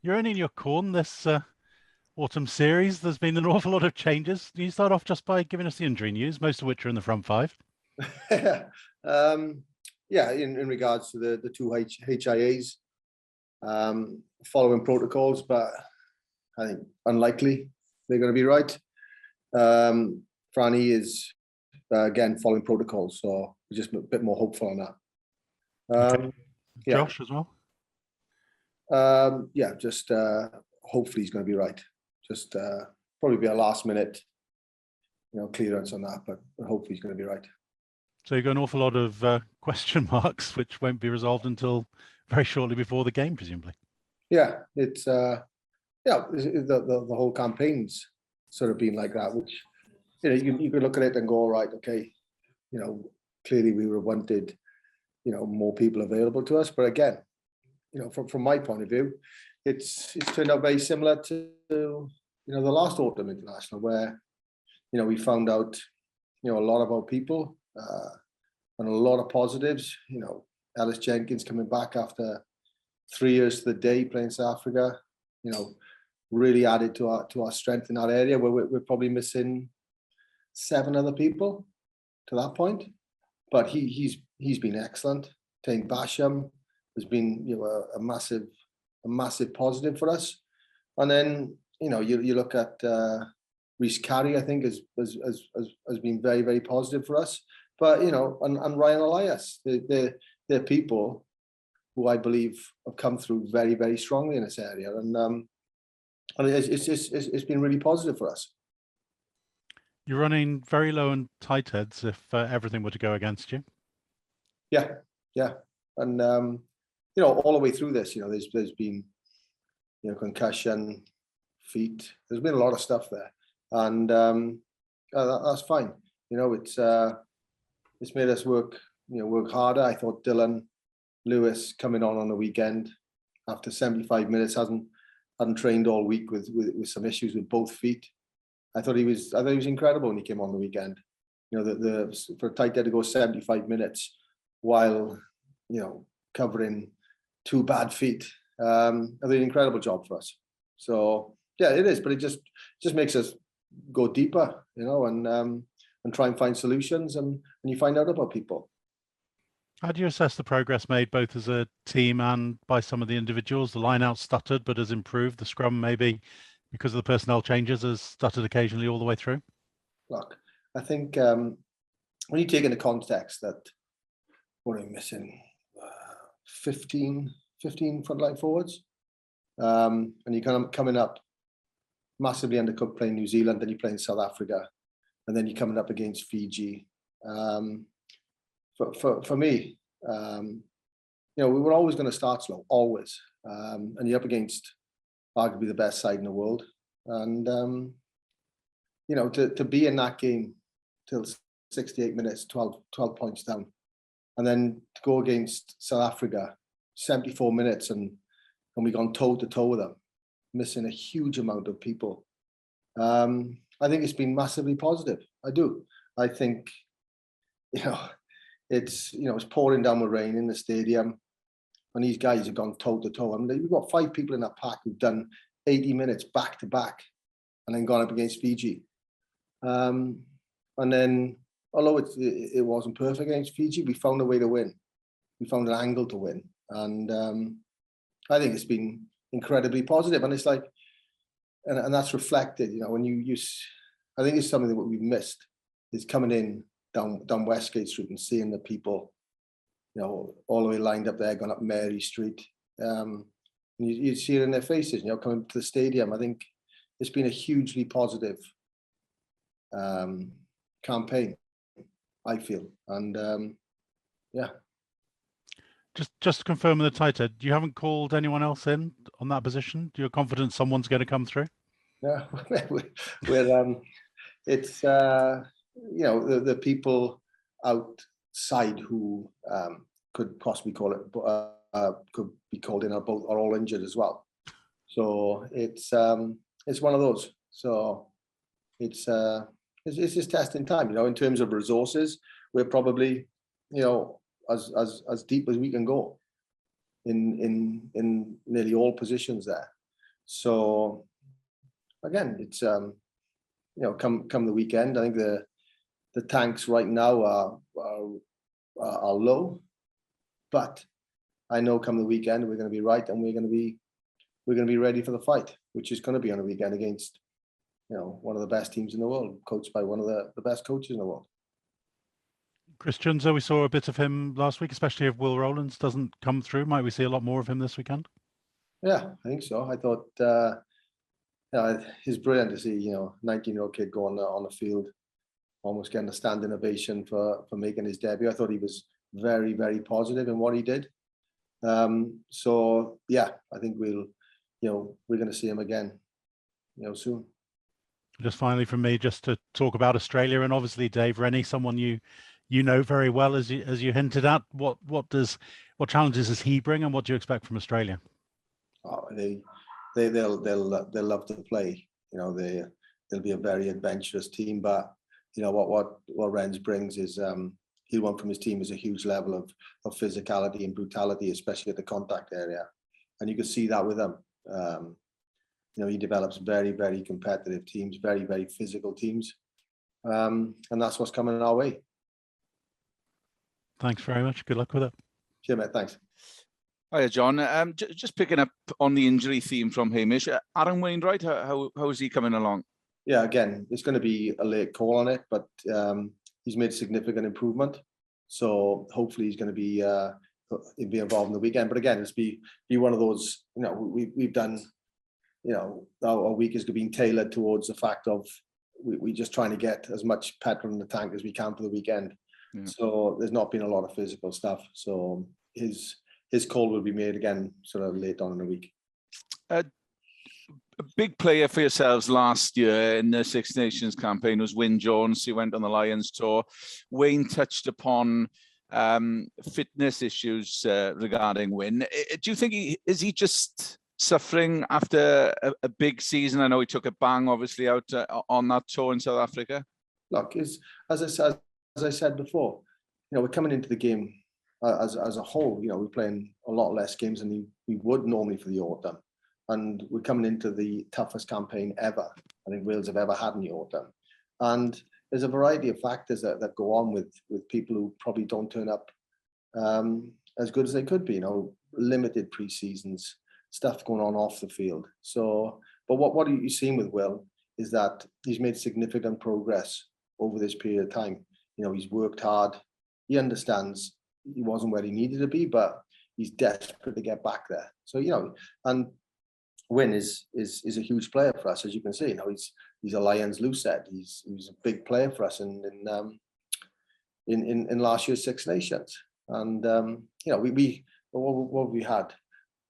You're only in your corn this autumn series. There's been an awful lot of changes. Can you start off just by giving us the injury news, most of which are in the front five? Yeah, in regards to the two HIAs, following protocols, but I think unlikely they're going to be right. Franny is again following protocols, so we're just a bit more hopeful on that. Okay. Yeah. Josh as well? Yeah, just hopefully he's going to be right. Just probably be a last minute, clearance on that, but hopefully he's going to be right. So you've got an awful lot of question marks, which won't be resolved until very shortly before the game, presumably. Yeah, it's the whole campaign's sort of been like that, which you could look at it and go, all right, okay, clearly we were wanted, more people available to us, but again, from my point of view, it's turned out very similar to the last autumn international, where we found out a lot about people and a lot of positives. Ellis Jenkins coming back after 3 years to the day playing South Africa, really added to our strength in that area, where we're probably missing 7 other people to that point, but he's been excellent. Tain Basham has been a massive positive for us. And then you look at Rhys Carey, I think has been very, very positive for us. But and Ryan Elias, they're people who I believe have come through very, very strongly in this area, and it's been really positive for us. You're running very low on tight heads if everything were to go against you. Yeah, and all the way through this, there's been concussion, feet. There's been a lot of stuff there, and that's fine. It's made us work harder. I thought Dylan Lewis coming on the weekend after 75 minutes hadn't trained all week with some issues with both feet. I thought he was incredible when he came on the weekend. For a tight head to go 75 minutes while covering 2 bad feet. I think an incredible job for us. So yeah, it is, but it just makes us go deeper, and try and find solutions, and you find out about people. How do you assess the progress made both as a team and by some of the individuals? The line out stuttered, but has improved. The scrum, maybe because of the personnel changes, has stuttered occasionally all the way through. Look, I think when you take into context that what are we missing? 15 frontline forwards, and you're kind of coming up massively undercooked playing New Zealand, then you're playing South Africa, and then you're coming up against Fiji. For me, we were always going to start slow, always, and you're up against arguably the best side in the world, and to be in that game till 68 minutes, 12 points down, and then to go against South Africa 74 minutes and we gone toe to toe with them, missing a huge amount of people. I think it's been massively positive. I do. I think it's pouring down with rain in the stadium, and these guys have gone toe to toe. I mean, we've got 5 people in that pack who've done 80 minutes back to back, and then gone up against Fiji. And then, although it wasn't perfect against Fiji, we found a way to win. We found an angle to win, and I think it's been incredibly positive. And it's like, and that's reflected. When you I think it's something that we've missed is coming in down Westgate Street and seeing the people, all the way lined up there, going up Mary Street. You see it in their faces, coming to the stadium. I think it's been a hugely positive campaign, I feel. And yeah. Just to confirm with the tight head, you haven't called anyone else in on that position? You're confident someone's going to come through? Yeah, it's the people outside who could possibly could be called in are all injured as well. So it's one of those. So it's just testing time. In terms of resources, we're probably as deep as we can go in nearly all positions there. So again, it's come the weekend, I think the tanks right now are low, but I know come the weekend we're going to be right, and we're going to be ready for the fight, which is going to be on a weekend against one of the best teams in the world, coached by one of the best coaches in the world. Christian, so we saw a bit of him last week, especially if Will Rowlands doesn't come through. Might we see a lot more of him this weekend? Yeah, I think so. I thought it's brilliant to see 19-year-old kid go on the field, almost getting a standing ovation for making his debut. I thought he was very, very positive in what he did. So yeah, I think we're going to see him again, soon. Just finally from me, just to talk about Australia, and obviously Dave Rennie, someone you know very well, as you hinted at. What challenges does he bring, and what do you expect from Australia? Oh, they'll love to play. They'll be a very adventurous team, but what Renz brings is he want from his team is a huge level of physicality and brutality, especially at the contact area, and you can see that with them. He develops very, very competitive teams, very, very physical teams, and that's what's coming our way. Thanks very much. Good luck with it. Sure, mate. Thanks. Hiya, John. Just picking up on the injury theme from Hamish. Aaron Wainwright, how is he coming along? Yeah, again, it's going to be a late call on it, but he's made significant improvement. So hopefully he's going to be involved in the weekend. But again, it's be one of those. We've done. Our week has been tailored towards the fact of we just trying to get as much petrol in the tank as we can for the weekend. Yeah. So there's not been a lot of physical stuff. So his call will be made again sort of late on in the week. A big player for yourselves last year in the Six Nations campaign was Wyn Jones. He went on the Lions tour. Wayne touched upon fitness issues regarding Wyn. Do you think is he just suffering after a big season? I know he took a bang, obviously, out on that tour in South Africa. Look, as I said before, we're coming into the game as a whole. We're playing a lot less games than we would normally for the autumn, and we're coming into the toughest campaign ever I think Wales have ever had in the autumn. And there's a variety of factors that go on with people who probably don't turn up as good as they could be. Limited pre-seasons, stuff going on off the field. So, but what you've seen with Will is that he's made significant progress over this period of time. He's worked hard. He understands he wasn't where he needed to be, but he's desperate to get back there. So, and Wyn is a huge player for us, as you can see. He's a Lions loose head. He's a big player for us in last year's Six Nations. And we had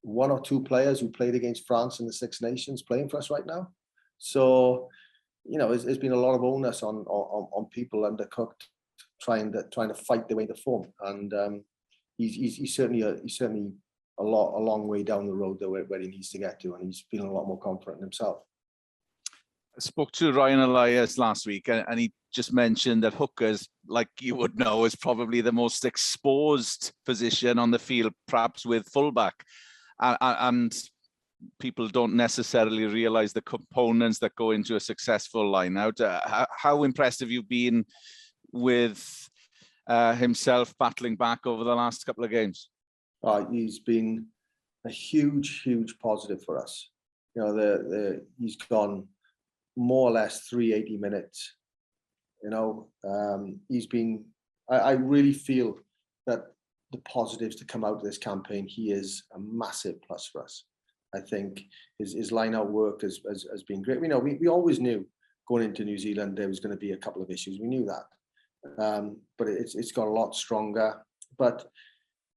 one or two players who played against France in the Six Nations playing for us right now. So, there's been a lot of onus on people undercooked trying to fight their way to form. And he's certainly a long way down the road where he needs to get to, and he's feeling a lot more confident in himself. I spoke to Ryan Elias last week, and he just mentioned that hookers, like you would know, is probably the most exposed position on the field, perhaps with fullback. And people don't necessarily realize the components that go into a successful line out. How impressed have you been with himself battling back over the last couple of games? He's been a huge positive for us. He's gone more or less 380 minutes. He's been. I really feel that the positives to come out of this campaign, he is a massive plus for us. I think his line-out work has been great. We always knew going into New Zealand there was going to be a couple of issues. We knew that, but it's got a lot stronger. But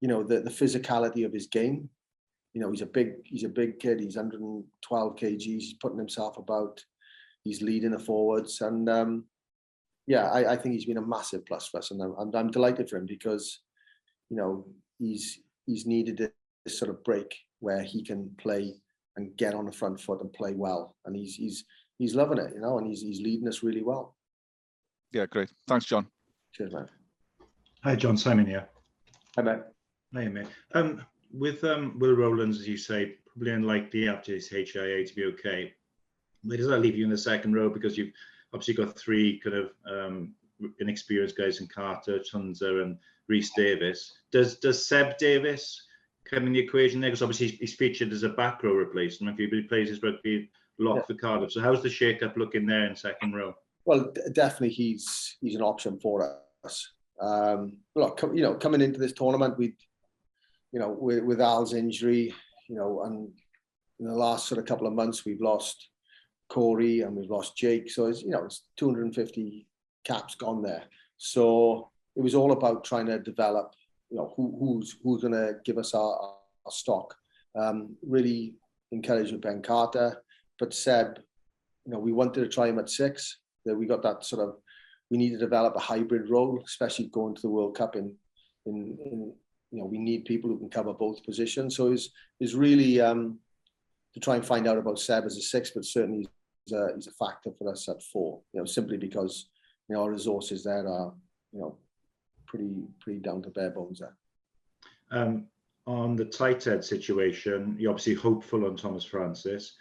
the physicality of his game. He's a big kid. He's 112 kgs. He's putting himself about. He's leading the forwards, and I think he's been a massive plus for us, and I'm delighted for him because he's needed this sort of break where he can play and get on the front foot and play well, and he's loving it, and he's leading us really well. Yeah, great. Thanks, John. Cheers, man. Hi, John. Simon here. Hi, mate. Hey, mate. With Will Rowlands, as you say, probably unlikely after his HIA to be okay. Where does that leave you in the second row? Because you've obviously got three kind of inexperienced guys in Carter, Tunza, and Rhys Davis. Does Seb Davis come in the equation there? Because obviously he's featured as a back row replacement. He plays his rugby lock for Cardiff. So how's the shake-up looking there in second row? Well, definitely he's an option for us. Look, coming into this tournament, with Al's injury, and in the last sort of couple of months, we've lost Corey and we've lost Jake. So it's 250 caps gone there. So it was all about trying to develop, who's going to give us our stock. Really encouraged with Ben Carter, but Seb, we wanted to try him at 6. That we got that sort of, we need to develop a hybrid role, especially going to the World Cup. We need people who can cover both positions. So it's really to try and find out about Seb as a 6, but certainly he's a factor for us at 4. Simply because our resources there are pretty down to bare bones there. On the tight head situation, you're obviously hopeful on Tomas Francis,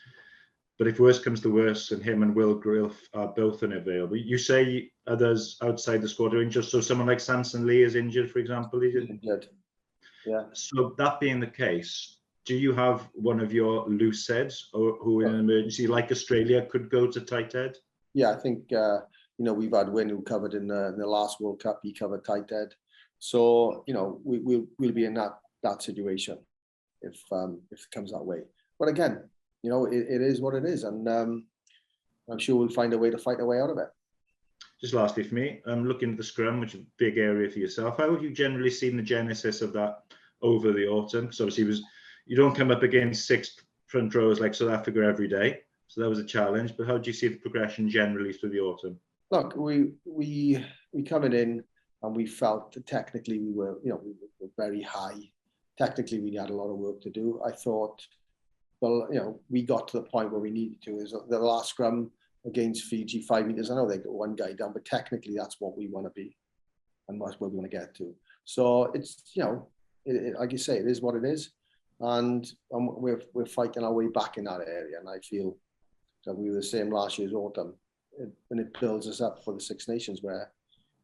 but if worse comes to worse and him and WillGriff are both unavailable, you say others outside the squad are injured. So someone like Samson Lee is injured, for example. He's injured. Yeah. So that being the case, do you have one of your loose heads who in an emergency like Australia could go to tight head? Yeah, I think we've had Wynn who covered in the last World Cup. He covered tight head. So we'll be in that situation if it comes that way. But again, it is what it is, and I'm sure we'll find a way to fight our way out of it. Just lastly for me, looking at the scrum, which is a big area for yourself, how have you generally seen the genesis of that over the autumn? Because obviously you don't come up against 6 front rowers like South Africa every day, so that was a challenge. But how do you see the progression generally through the autumn? Look, we coming in and we felt that technically we were very high. Technically, we had a lot of work to do. I thought, we got to the point where we needed to. Is the last scrum against Fiji, 5 meters. I know they got one guy down, but technically that's what we want to be, and that's where we want to get to. So it's like you say, it is what it is, and we're fighting our way back in that area. And I feel that we were the same last year's autumn, and it builds us up for the Six Nations, where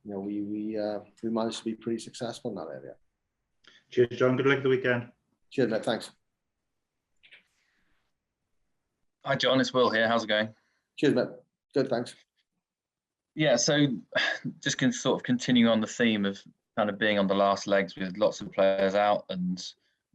we managed to be pretty successful in that area. Cheers, John. Good luck at the weekend. Cheers, mate. Thanks. Hi, John. It's Will here. How's it going? Cheers, mate. Good, thanks. Yeah, so just can sort of continue on the theme of kind of being on the last legs with lots of players out and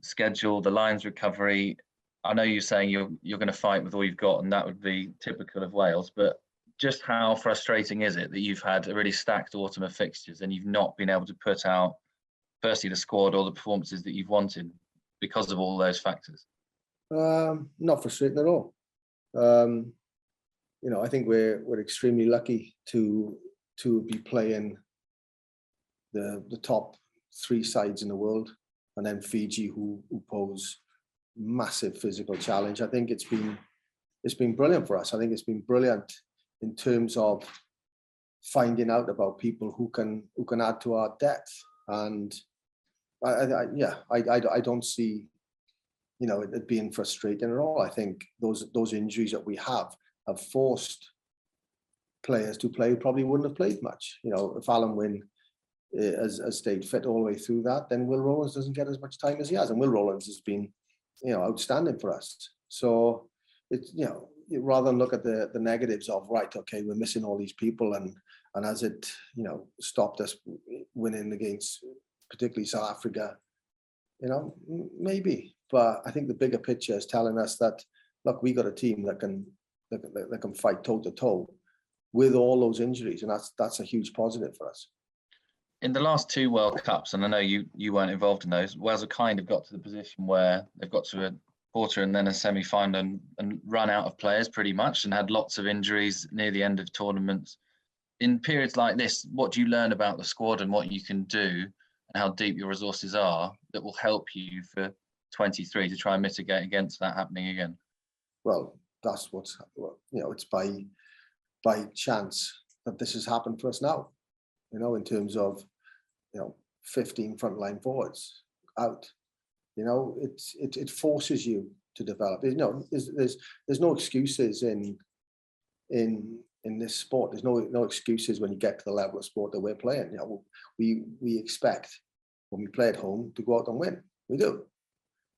schedule, the Lions recovery. I know you're saying you're going to fight with all you've got, and that would be typical of Wales, but just how frustrating is it that you've had a really stacked autumn of fixtures and you've not been able to put out, firstly, the squad or the performances that you've wanted because of all those factors? Not frustrating at all. I think we're extremely lucky to be playing the top 3 sides in the world, and then Fiji, who pose massive physical challenge. I think it's been brilliant for us. I think it's been brilliant in terms of finding out about people who can add to our depth. And I don't see it being frustrating at all. I think those injuries that we have forced players to play who probably wouldn't have played much. If Alan Wynne has stayed fit all the way through that, then Will Rowlands doesn't get as much time as he has, and Will Rowlands has been outstanding for us. So it's rather than look at the negatives of, right, okay, we're missing all these people, and has it stopped us winning against particularly South Africa, maybe. But I think the bigger picture is telling us that, look, we got a team that can fight toe to toe with all those injuries, and that's a huge positive for us. In the last 2 World Cups, and I know you weren't involved in those, Wales have kind of got to the position where they've got to a quarter and then a semi-final and run out of players pretty much, and had lots of injuries near the end of tournaments. In periods like this, what do you learn about the squad and what you can do and how deep your resources are that will help you for 23 to try and mitigate against that happening again? Well, that's it's by chance that this has happened for us now, in terms of 15 frontline forwards out. It forces you develop. There's no excuses in this sport. There's no excuses when you get to the level of sport that we're playing. We expect when we play at home to go out and win. We do,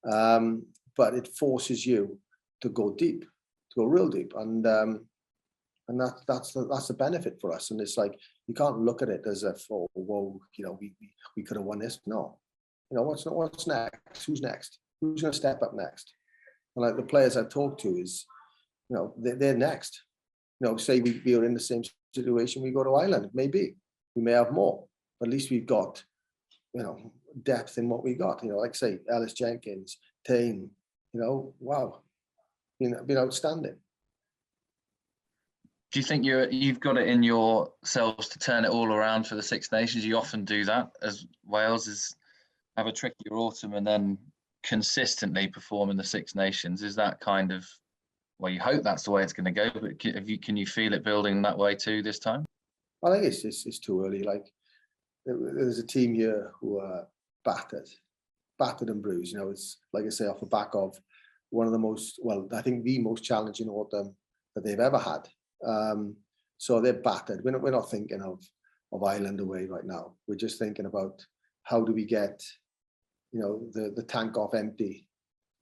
but it forces you to go deep, to go real deep, and that's the benefit for us. And it's like, you can't look at it as if, oh, whoa, we could have won this. No, what's next? Who's next? Who's going to step up next? And like the players I've talked to is, they're next. Say we are in the same situation, we go to Ireland, maybe we may have more, but at least we've got, depth in what we got. Like say Ellis Jenkins, Tane, wow, been outstanding. Do you think you've got it in yourselves to turn it all around for the Six Nations? You often do that, as Wales have a trickier autumn and then consistently perform in the Six Nations. Is that kind of, well, you hope that's the way it's going to go, but can you feel it building that way too this time? I think it's too early. Like, there's a team here who are battered and bruised. It's like I say, off the back of one of the most, I think the most challenging autumn that they've ever had. So they're battered. We're not thinking of Ireland away right now. We're just thinking about how do we get, the tank off empty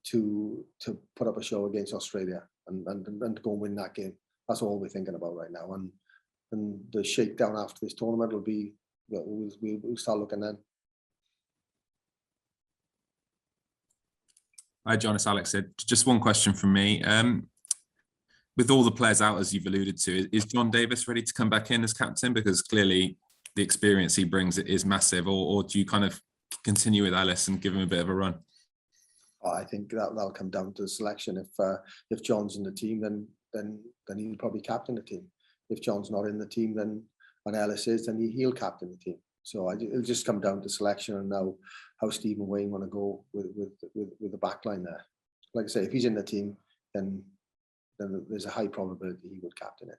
to put up a show against Australia and go and win that game. That's all we're thinking about right now. And the shakedown after this tournament will be, we'll start looking then. Hi, John, it's Alex here. Just one question from me. With all the players out, as you've alluded to, is John Davis ready to come back in as captain? Because clearly the experience he brings is massive, or do you kind of continue with Elias and give him a bit of a run? I think that'll come down to the selection. If John's in the team, then he'll probably captain the team. If John's not in the team, then and Elias is, then he'll captain the team. So it'll just come down to selection and now how Steve and Wayne want to go with the back line there. Like I say, if he's in the team, then there's a high probability he would captain it.